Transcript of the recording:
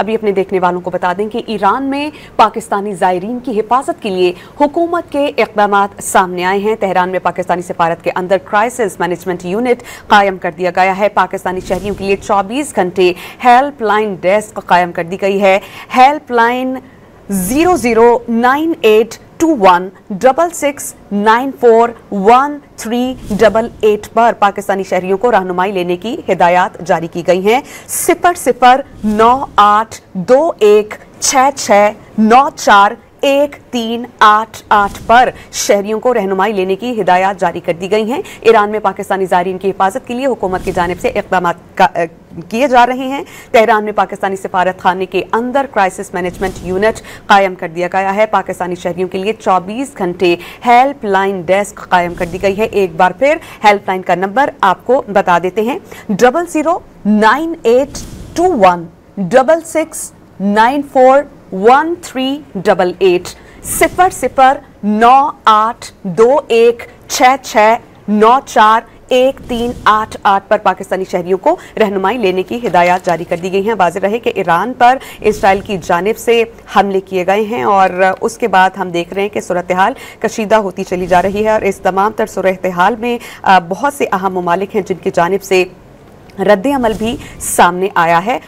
अभी अपने देखने वालों को बता दें कि ईरान में पाकिस्तानी ज़ायरीन की हिफाजत के लिए हुकूमत के इक़दाम सामने आए हैं। तेहरान में पाकिस्तानी सफारत के अंदर क्राइसिस मैनेजमेंट यूनिट कायम कर दिया गया है। पाकिस्तानी शहरियों के लिए 24 घंटे हेल्पलाइन डेस्क कायम कर दी गई है। हेल्पलाइन 00982166941388 पर पाकिस्तानी शहरियों को रहनुमाई लेने की हिदायत जारी की गई हैं। 00982166941388 पर शहरियों को रहनुमाई लेने की हिदायत जारी कर दी गई हैं। ईरान में पाकिस्तानी ज़ायरीन की हिफाजत के लिए हुकूमत की जानिब से इक़दाम किए जा रहे हैं। तेहरान में पाकिस्तानी सफारत खाने के अंदर क्राइसिस मैनेजमेंट यूनिट कायम कर दिया गया है। पाकिस्तानी शहरियों के लिए 24 घंटे हेल्पलाइन डेस्क कायम कर दी गई है। एक बार फिर हेल्पलाइन का नंबर आपको बता देते हैं, 00982166941388 00982166941388 पर पाकिस्तानी शहरियों को रहनुमाई लेने की हिदायत जारी कर दी गई हैं। वाज़ेह रहे कि ईरान पर इसराइल की जानिब से हमले किए गए हैं और उसके बाद हम देख रहे हैं कि सूरत हाल कशीदा होती चली जा रही है और इस तमाम तर सूरत हाल में बहुत से अहम ममालिक हैं जिनकी जानिब से रद्द अमल भी सामने आया है